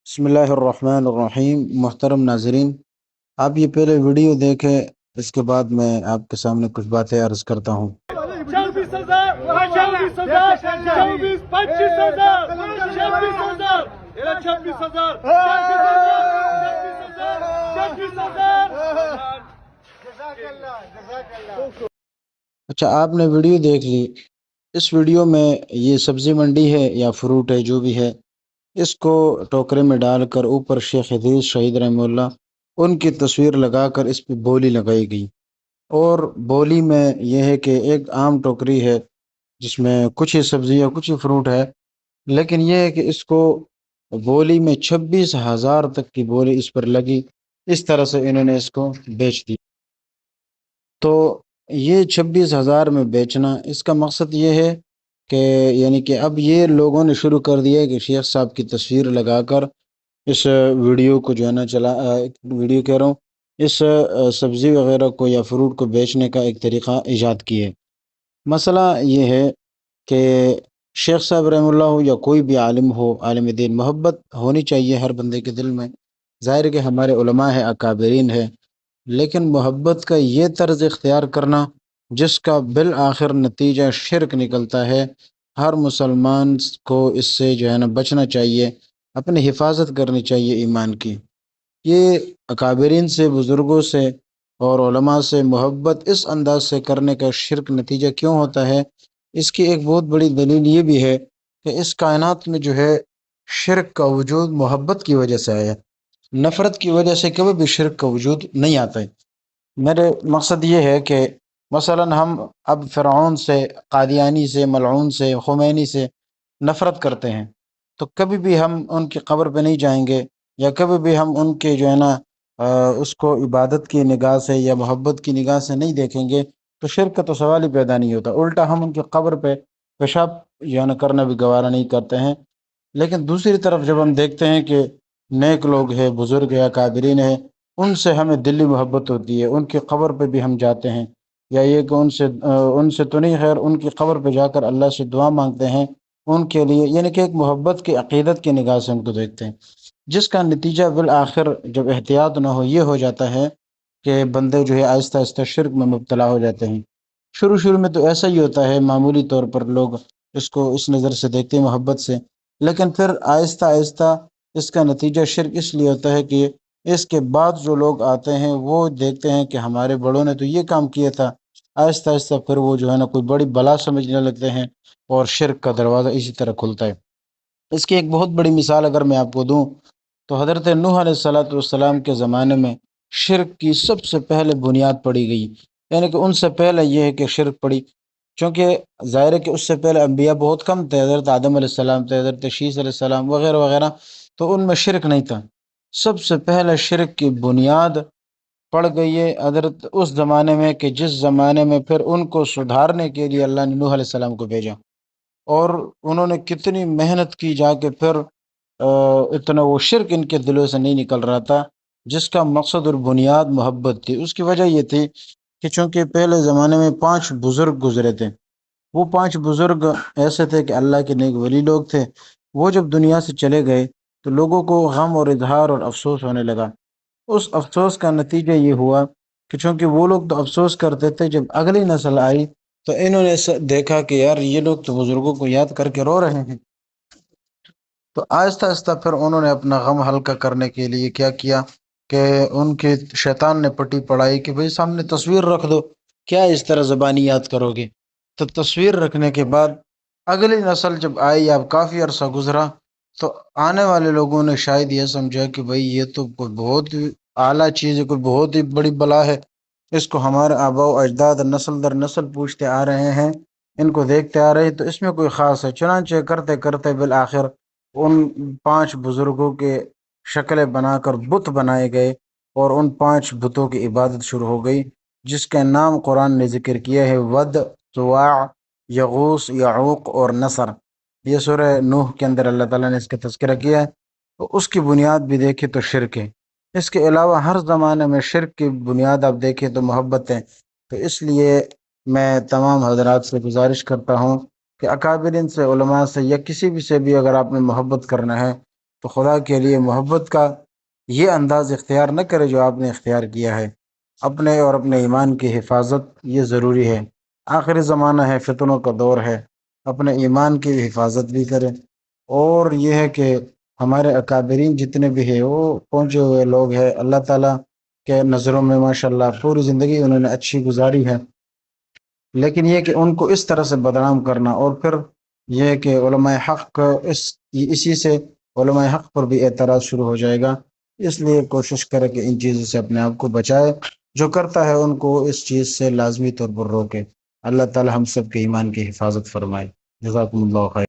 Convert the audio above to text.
بسم اللہ الرحمن الرحیم۔ محترم ناظرین، آپ یہ پہلے ویڈیو دیکھیں، اس کے بعد میں آپ کے سامنے کچھ باتیں عرض کرتا ہوں۔ 26,000 26,000 26 25,000 26,000 26,000 اچھا، آپ نے ویڈیو دیکھ لی۔ اس ویڈیو میں یہ سبزی منڈی ہے یا فروٹ ہے جو بھی ہے، اس کو ٹوکرے میں ڈال کر اوپر شیخ حدیث شہید رحمہ اللہ ان کی تصویر لگا کر اس پہ بولی لگائی گئی۔ اور بولی میں یہ ہے کہ ایک عام ٹوکری ہے جس میں کچھ ہی سبزی ہے کچھ ہی فروٹ ہے، لیکن یہ ہے کہ اس کو بولی میں 26,000 تک کی بولی اس پر لگی۔ اس طرح سے انہوں نے اس کو بیچ دی۔ تو یہ 26,000 میں بیچنا، اس کا مقصد یہ ہے کہ یعنی کہ اب یہ لوگوں نے شروع کر دیا ہے کہ شیخ صاحب کی تصویر لگا کر اس ویڈیو کو جو ہے نا ویڈیو کہہ رہا ہوں، اس سبزی وغیرہ کو یا فروٹ کو بیچنے کا ایک طریقہ ایجاد کیے۔ مسئلہ یہ ہے کہ شیخ صاحب رحمہ اللہ ہو یا کوئی بھی عالم ہو، عالم دین، محبت ہونی چاہیے ہر بندے کے دل میں۔ ظاہر ہے کہ ہمارے علماء ہیں، اکابرین ہیں، لیکن محبت کا یہ طرز اختیار کرنا جس کا بالآخر نتیجہ شرک نکلتا ہے، ہر مسلمان کو اس سے جو ہے نا بچنا چاہیے، اپنی حفاظت کرنی چاہیے ایمان کی۔ یہ اکابرین سے، بزرگوں سے اور علماء سے محبت اس انداز سے کرنے کا شرک نتیجہ کیوں ہوتا ہے؟ اس کی ایک بہت بڑی دلیل یہ بھی ہے کہ اس کائنات میں جو ہے شرک کا وجود محبت کی وجہ سے آیا۔ نفرت کی وجہ سے کبھی بھی شرک کا وجود نہیں آتا ہے۔ میرے مقصد یہ ہے کہ مثلا ہم اب فرعون سے، قادیانی سے، ملعون سے، خمینی سے نفرت کرتے ہیں، تو کبھی بھی ہم ان کی قبر پہ نہیں جائیں گے، یا کبھی بھی ہم ان کے جو ہے نا اس کو عبادت کی نگاہ سے یا محبت کی نگاہ سے نہیں دیکھیں گے، تو شرک کا تو سوال ہی پیدا نہیں ہوتا۔ الٹا ہم ان کی قبر پہ پیشاب جو ہے نا کرنا بھی گوارا نہیں کرتے ہیں۔ لیکن دوسری طرف جب ہم دیکھتے ہیں کہ نیک لوگ ہیں، بزرگ ہیں، اکابرین ہیں، ان سے ہمیں دلی محبت ہوتی ہے، ان کی قبر پہ بھی ہم جاتے ہیں، یا یہ کہ ان سے تو نہیں، خیر ان کی قبر پہ جا کر اللہ سے دعا مانگتے ہیں ان کے لیے، یعنی کہ ایک محبت کی عقیدت کی نگاہ سے ان کو دیکھتے ہیں، جس کا نتیجہ بالآخر جب احتیاط نہ ہو یہ ہو جاتا ہے کہ بندے جو ہے آہستہ آہستہ شرک میں مبتلا ہو جاتے ہیں۔ شروع میں تو ایسا ہی ہوتا ہے، معمولی طور پر لوگ اس کو اس نظر سے دیکھتے ہیں، محبت سے، لیکن پھر آہستہ آہستہ اس کا نتیجہ شرک اس لیے ہوتا ہے کہ اس کے بعد جو لوگ آتے ہیں وہ دیکھتے ہیں کہ ہمارے بڑوں نے تو یہ کام کیا تھا، آہستہ آہستہ پھر وہ جو ہے نا کوئی بڑی بلا سمجھنے لگتے ہیں، اور شرک کا دروازہ اسی طرح کھلتا ہے۔ اس کی ایک بہت بڑی مثال اگر میں آپ کو دوں تو حضرت نوح علیہ السلام کے زمانے میں شرک کی سب سے پہلے بنیاد پڑی گئی، یعنی کہ ان سے پہلے یہ ہے کہ شرک پڑی، چونکہ ظاہر ہے کہ اس سے پہلے انبیاء بہت کم تھے، حضرت آدم علیہ السلام تھے، حضرت شیس علیہ السلام وغیرہ وغیرہ، تو ان میں شرک نہیں تھا۔ سب سے پہلے شرک کی بنیاد پڑ گئی ہے حضرت اس زمانے میں، کہ جس زمانے میں پھر ان کو سدھارنے کے لیے اللہ نے نوح علیہ السلام کو بھیجا، اور انہوں نے کتنی محنت کی جا کے پھر اتنا وہ شرک ان کے دلوں سے نہیں نکل رہا تھا، جس کا مقصد اور بنیاد محبت تھی۔ اس کی وجہ یہ تھی کہ چونکہ پہلے زمانے میں 5 بزرگ گزرے تھے، وہ 5 بزرگ ایسے تھے کہ اللہ کے نیک ولی لوگ تھے، وہ جب دنیا سے چلے گئے تو لوگوں کو غم اور اظہار اور افسوس ہونے لگا۔ اس افسوس کا نتیجہ یہ ہوا کہ چونکہ وہ لوگ تو افسوس کرتے تھے، جب اگلی نسل آئی تو انہوں نے دیکھا کہ یار یہ لوگ تو بزرگوں کو یاد کر کے رو رہے ہیں، تو آہستہ آہستہ پھر انہوں نے اپنا غم ہلکا کرنے کے لیے کیا کیا کہ ان کے شیطان نے پٹی پڑھائی کہ بھئی سامنے تصویر رکھ دو، کیا اس طرح زبانی یاد کرو گے؟ تو تصویر رکھنے کے بعد اگلی نسل جب آئی، اب کافی عرصہ گزرا، تو آنے والے لوگوں نے شاید یہ سمجھا کہ بھئی یہ تو کوئی بہت ہی اعلیٰ چیز ہے، کوئی بہت ہی بڑی بلا ہے، اس کو ہمارے آباء و اجداد نسل در نسل پوچھتے آ رہے ہیں، ان کو دیکھتے آ رہے ہیں، تو اس میں کوئی خاص ہے۔ چنانچہ کرتے کرتے بالآخر ان 5 بزرگوں کے شکلیں بنا کر بت بنائے گئے، اور ان 5 بتوں کی عبادت شروع ہو گئی، جس کا نام قرآن نے ذکر کیا ہے: ود، سواع، یغوث، یعوق اور نصر۔ یہ سورہ نوح کے اندر اللہ تعالیٰ نے اس کا تذکرہ کیا ہے۔ تو اس کی بنیاد بھی دیکھیں تو شرک ہے۔ اس کے علاوہ ہر زمانے میں شرک کی بنیاد آپ دیکھیں تو محبت ہے۔ تو اس لیے میں تمام حضرات سے گزارش کرتا ہوں کہ اکابرین سے، علماء سے، یا کسی بھی سے بھی اگر آپ نے محبت کرنا ہے تو خدا کے لیے محبت کا یہ انداز اختیار نہ کرے جو آپ نے اختیار کیا ہے۔ اپنے اور اپنے ایمان کی حفاظت یہ ضروری ہے، آخری زمانہ ہے، فتنوں کا دور ہے، اپنے ایمان کی حفاظت بھی کریں۔ اور یہ ہے کہ ہمارے اکابرین جتنے بھی ہیں وہ پہنچے ہوئے لوگ ہیں، اللہ تعالیٰ کے نظروں میں ماشاءاللہ پوری زندگی انہوں نے اچھی گزاری ہے، لیکن یہ کہ ان کو اس طرح سے بدنام کرنا، اور پھر یہ کہ علماء حق اسی سے علماء حق پر بھی اعتراض شروع ہو جائے گا۔ اس لیے کوشش کرے کہ ان چیزوں سے اپنے آپ کو بچائے، جو کرتا ہے ان کو اس چیز سے لازمی طور پر روکے۔ اللہ تعالی ہم سب کے ایمان کی حفاظت فرمائے۔ جزاکم اللہ خیر۔